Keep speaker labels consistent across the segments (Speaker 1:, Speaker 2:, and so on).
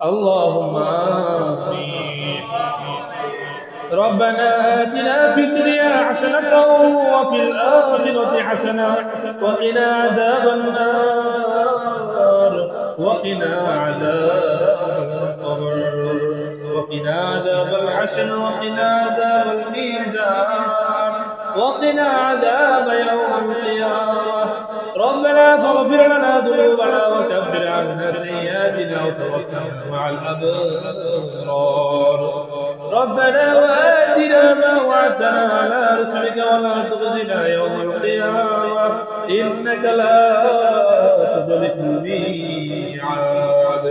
Speaker 1: اللهم آمين. ربنا آتنا في الدنيا حسنة وفي الآخرة حسنة وقنا عذاب النار وقنا عذاب القبر وقنا عذاب الحشر وقنا عذاب الميزان وقنا عذاب يوم القيامة. ربنا فاغفر لنا ذنوبنا وكفر عنا سيئاتنا وتوفنا مع الأبرار. ربنا وآتنا ما وعدتنا على رسلك ولا تخزنا يوم القيامة إنك لا تخلف الميعاد.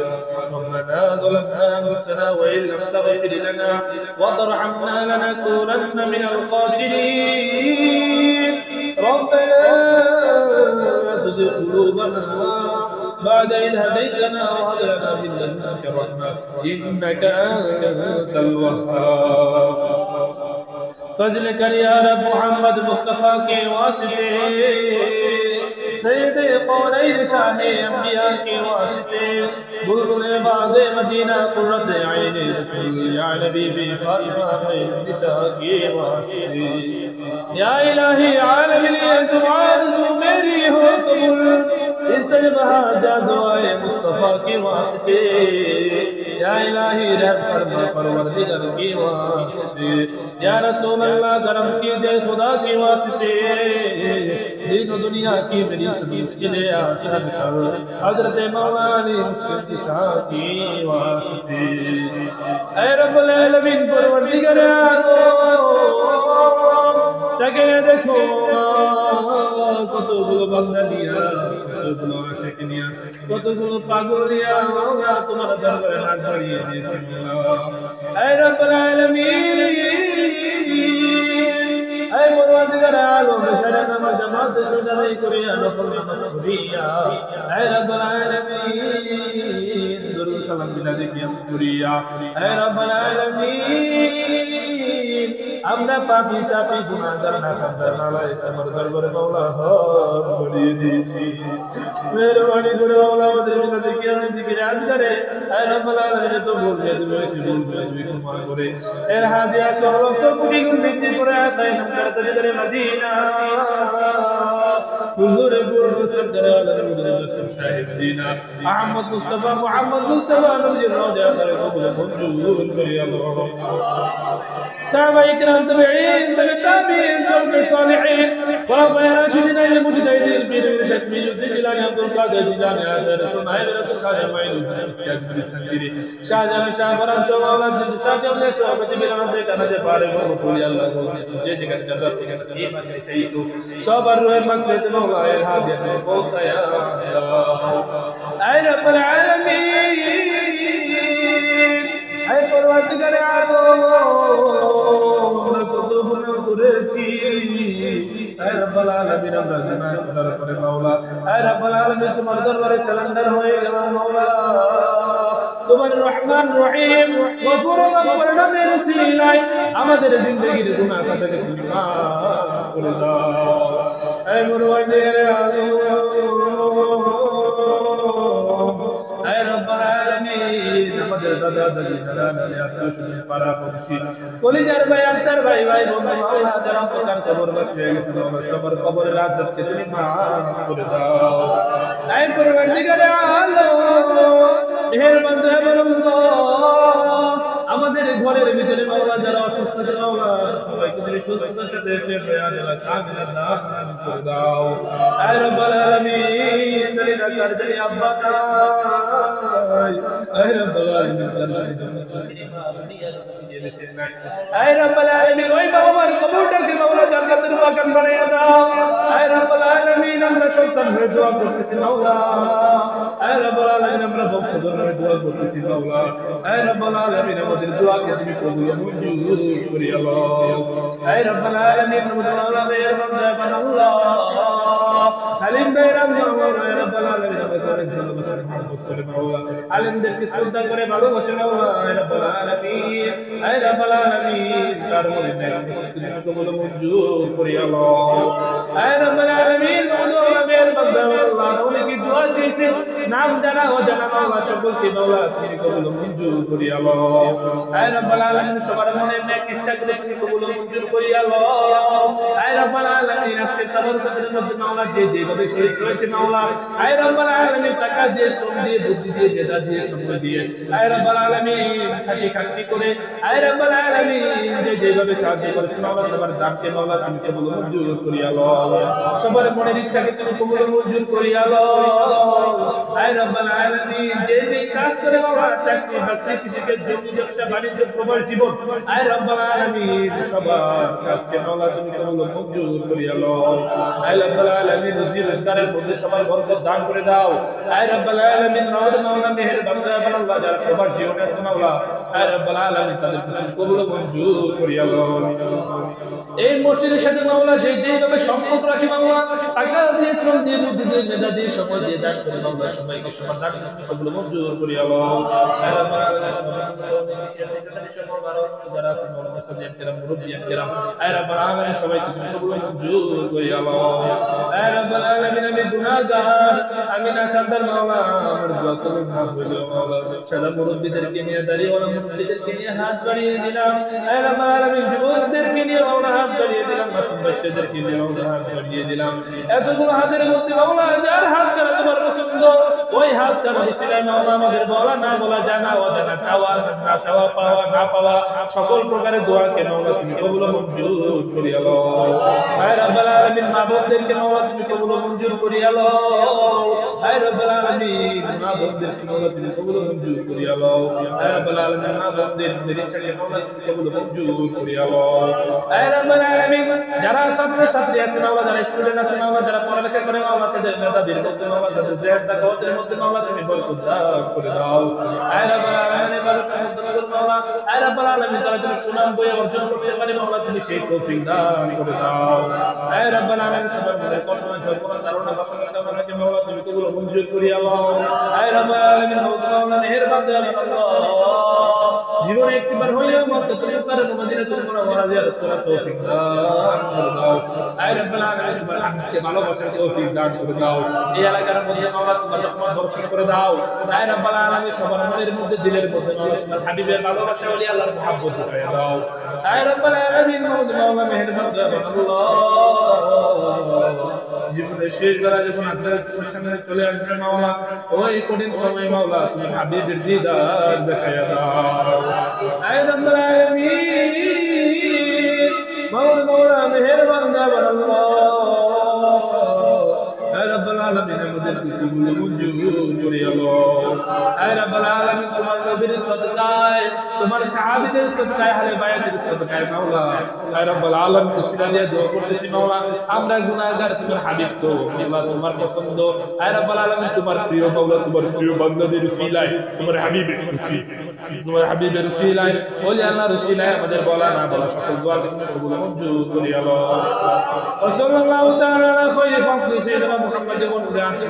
Speaker 1: ربنا ظلمنا أنفسنا وإن لم تغفر لنا وترحمنا لنكونن من الخاسرين. ربنا لا تزغ قلوبنا بعد إذ هديتنا وهب لنا من لدنك رحمة إنك أنت الوهاب. فضل کر یا رب محمد مصطفیٰ کے واسطے سید قولین شاہ انبیاء کے واسطے بلبل باغ مدینہ قرۃ عین رسول یا نبی بی فاطمہ خیر النساء کے واسطے یا الہی عالم یہ دعا تو میری ہو قبول استجب حاجہ دعائے مصطفیٰ کے واسطے یا الہی رحم فرما پروردگار کے واسطے یا رسول اللہ کرم کیجئے خدا کے واسطے دین و دنیا کی میری سبھی مشکلیں آسان کر حضرت مولا علی مسلم کی شاہ کی واسطے اے رب العالمین پروردگار তাকে দেখো কতগুলো বান্দা নিয়া কতগুলো আশিক নিয়া কতগুলো পাগল নিয়া আল্লাহ তোমার দরবারে হাত বাড়িয়ে দিয়েছি আল্লাহ। হে রব্বুল আলামিন হে পরওয়ারদিগার আলম সারা নামাজ জামাত সদাই করিয়া নফল নামাজ করিয়া হে রব্বুল আলামিন দরুদ সালাম বিলাদি কিয়াম করিয়া হে রব্বুল আলামিন আমরা পাপী তাপী গুনাহগার নাফরমান নালায়েক তোমার দরবারে মাওলা হাত বাড়িয়ে দিয়েছি মেহেরবানি করে মাওলা আমাদের বিনাতে কিয়াম জিকির আজগারে হে রব্বুল আলামিন তো বলবে তুমি ক্ষমা করে এর হাজিয়া সর্বত কোটি গুণ বৃদ্ধি করে তাই নামদার তরিদারে মদিনা হুজুরে বুরু সরদার আলম মুসলিম সাহেব মদিনা আহমদ মুস্তাফা মুহাম্মদ মুস্তাফা নবীর রওজা করে কবুল মঞ্জুর করে আল্লাহ। صحابہ اکرام تابعین تابعین سلف صالحین خلفائے راشدین المجتہدین پیر ارشاد میر الدین جیلانی عبد القادر جیلانی حضرت سنائب رسول خواجہ معین الدین چشتی اجمیری سنگیری شاہ جہاں شاہ فران شاہ اولاد دین شاہ جملے صحابت میرا دے کنا دے پارے وہ بطولی اللہ کو تجھے جگہ قدر تک ایمان میں شہید ہو صبر روح مقلت مولا الہادیت میں پوسا یا اے رب العالمین اے پروردگار عالم কত গুনাহ করেছি হে রব্বুল আলামিন আমরা গুনাহ করার পরে মাওলা হে রব্বুল আলামিন তোমার দরবারে সারেন্ডার হয়ে গেলাম মাওলা তোমার রহমান রহিম গফুর গফুর নামের উসিলায় আমাদের জিন্দেগীর গুনাহ খাতাকে তুমি মাফ করে দাও হে পরওয়ারদিগার আলম হে রব্বুল আলামিন আমাদের দাদা দাদি নানা নানি আত্মীয় পাড়া পড়শি কলিজার ভাই আত্মার ভাই ভাই বন্ধু মাওলা যারা প্রকার কবর বসে গেছে মাওলা সবার কবরের আযাবকে তুমি মাফ করে দাও হে পরওয়ারদিগার আলম মেহেরবান দয়াবান আল্লাহ আমাদের ঘরের ভিতরে মাওলা যারা অসুস্থ মাওলা সবাইকে তুমি সুস্থতার সাথে এসে বেয়াদলা কামিলা দান করে দাও হে রব্বুল আলামিন দলিলা কার দলি আব্বা নাই হে রব্বুল আলামিন হে রব্বুল আলামিন ওই বাবার কবরটাকে মাওলা জান্নাতের বাগান বানায়া দাও হে রব্বুল আলামিন আমরা সন্তান হয়ে দোয়া করতেছি মাওলা হে রব্বুল আলামিন আমরা বংশধর হয়ে দোয়া করতেছি মাওলা হে রব্বুল আলামিন আমাদের দোয়াকে তুমি কবুল মঞ্জুর করে আল্লাহ হে রব্বুল আলামিন মাওলা মেহেরবান দয়াবান আল্লাহ হালিম বেরাম মাওলা হে রব্বুল আলামিন আমাদের ভালোবাসার মহব্বত করে মাওলা আলেমদেরকে শ্রদ্ধা করে ভালোবাসে মাওলা হে রব্বুল আলামিন হে রব্বুল আলামিন তার মনে তুমি কবুল মঞ্জুর করে আল্লাহ হে রব্বুল আলামিন মাওলা মেহেরবান দয়াবান আল্লাহ উনি কি দোয়া দিয়েছে নাম জানা অজানা মাওলা সকলকে মাওলা তুমি কবুল মঞ্জুর করিয়া লও। আয় রব্বুল আলামিন সবার মনের নেক ইচ্ছাগুলো তুমি কবুল মঞ্জুর করিয়া লও। আয় রব্বুল আলামিন আজকে তাবারকাতের মধ্যে মাওলা যে যেভাবে শরীক রয়েছে মাওলা, আয় রব্বুল আলামিন টাকা দিয়ে, শ্রম দিয়ে, বুদ্ধি দিয়ে, মেধা দিয়ে, সময় দিয়ে, আয় রব্বুল আলামিন খাটি করে, আয় রব্বুল আলামিন যে যেভাবে সাহায্য করেছে মাওলা সবার দানকে মাওলা তুমি কবুল মঞ্জুর করিয়া লও। সবার মনের ইচ্ছাকে তুমি কবুল মঞ্জুর করিয়া লও। আয় রব্বুল আলামিন যে যে কাজ করে মাওলা, চাকরি বাকরি, কৃষিকাজ, জমি ব্যবসা, বাণিজ্য, প্রবাস জীবন, আয় রব্বুল আলামিন সবার কাজকে মাওলা তুমি কবুল মঞ্জুর করিয়া লও। আয় রব্বুল আলামিন রুজি রোজগারের মধ্যে সবার বরকত দান করে দাও। আয় রব্বুল আলামিন মাওলা মেহেরবান দয়াবান আল্লাহ যারা প্রবাস জীবনে আছে মাওলা, আয় রব্বুল আলামিন তাদের তুমি কবুল মঞ্জুর করিয়া লও। এই মসজিদের সাথে মাওলা যে যেভাবে সম্পর্ক রাখে মাওলা, টাকা দিয়ে, শ্রম দিয়ে, বুদ্ধি দিয়ে, মেধা দিয়ে, সময় দিয়ে দান করে মাওলা সবাইকে সবার দান কবুল মঞ্জুর করিয়া লও। আয় রব্বুল আলামিন সবার যারা আছে মাওলা মুসলিম কিরাম, মুরব্বিয়ান কিরাম, আয় রব্বুল আলামিন সবাইকে তুমি কবুল মঞ্জুর করিয়া লও। আয় রব্বুল আলামিন আমি গুনাহগার, আমি নাশাদার মাওলা, আমার দোয়া কবুল মাফ হইলো মাওলা। সাদা মুরব্বিদেরকে নিয়ে, দাড়িওয়ালা মুরব্বিদেরকে নিয়ে হাত বাড়িয়ে দিলাম। আয় রব্বুল আলামিন যুবকদেরকে নিয়ে মাওলা হাত বাড়িয়ে দিলাম, মাসুম বাচ্চাদেরকে নিয়ে মাওলা হাত বাড়িয়ে দিলাম। এতগুলো হাতের মধ্যে মাওলা যার হাত কারা তোমার পছন্দ, ওই হাত কারা ছিলেন মাওলা আমাদের বলা না বলা, জানা অজানা, চাওয়া না চাওয়া, পাওয়া না পাওয়া, সকল প্রকারের দোয়াকে মাওলা তুমি কবুল মঞ্জুর করিয়া লও। আয় রব্বুল আলামিন মা বোনদেরকে মাওলা তুমি কবুল মঞ্জুর করিয়া লও। আয় রব্বুল আলামিন মা বোনদেরকে মাওলা তুমি কবুল মঞ্জুর করিয়া লও। আয় রব্বুল আলামিন মা বোনদের ইচ্ছাকে মাওলা তুমি কবুল মঞ্জুর করিয়া লও। আয় রব্বুল আলামিন যারা ছাত্র ছাত্রী আছে মাওলা, যারা স্টুডেন্ট আছে মাওলা, যারা পড়ালেখা করে মাওলা, তাদের মেধাবীর মধ্যে মাওলা, তাদের জিয়াদ যাকাতের মধ্যে মাওলা তুমি বরকত দান করে দাও। আয় রব্বুল আলামিন বরকত মধ্যে মাওলা, আয় রব্বুল আলামিন তারা যেন সুনাম বয়ে অর্জন করতে পারে মাওলা তুমি সেই তৌফিক দান করে দাও। আয় রব্বুল আলামিন সবার মনে কল্পনা জল্পনা ধারণা বাসনা কামনাকে মাওলা তুমি কবুল মঞ্জুর করিয়া লও। আয় রব্বুল আলামিন মাওলা মেহেরবান দয়াবান আল্লাহ, জীবনে একবার হইলেও মত তুমি পারে মদিনাতুল মুনাওয়ারা জিয়ারত করার তৌফিক দান করে দাও। আয় রব্বুল আলামিন তোমার হাবিবকে ভালোবাসার তৌফিক দান করে দাও। এই এলাকার মধ্যে মাওলা তোমার রহমত বর্ষণ করে দাও। আয় রব্বুল আলামিন সবার মনের মধ্যে, দিলের মধ্যে মাওলা তোমার হাবিবের ভালোবাসা ওলি আল্লাহর মহব্বত ঢুকাইয়া দাও। আয় রব্বুল আলামিন মাওলা মেহেরবান দয়াবান আল্লাহ, জীবনের শেষ বেলা যখন আখিরাত তোমার সামনে চলে আসবে মাওলা, ওই কঠিন সময় মাওলা তুমি হাবিবের দিদার দেখাইয়া দাও। আয় রব্বুল আলামিন মাওলা মেহেরবান দয়াবান আল্লাহ, আয় রব্বুল আলামিন আমাদেরকে কবুল মঞ্জুর করিয়া লও। আয় রব্বুল আলামিন তোমার নবীর সদকায়, তোমার সাহাবীদের সদকায়, আহলে বায়াতের সদকায় মাওলা, আয় রব্বুল আলামিন উসিলা দিয়ে দোয়া করতেছি মাওলা, আমরা গুনাহগার, তোমার হাবিব তো মাওলা তোমার পছন্দ, আয় রব্বুল আলামিন তোমার প্রিয় মাওলা, তোমার প্রিয় বান্দাদের উসিলায়, তোমার হাবিবের উসিলায়, তোমার হাবিবের উসিলায়, ওলি আল্লাহর উসিলায় আমাদের বলা না বলা সকল দোয়া তুমি কবুল মঞ্জুর করিয়া লও। ওয়া সাল্লাল্লাহু তাআলা আলা খায়রি খালকি সাইয়্যিদিনা محمد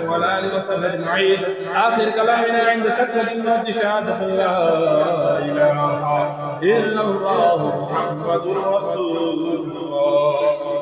Speaker 1: وعلى آله وصحبه أجمعين. آخر كلامنا عند سكرة الموت شهادة لا إله إلا الله محمد رسول الله.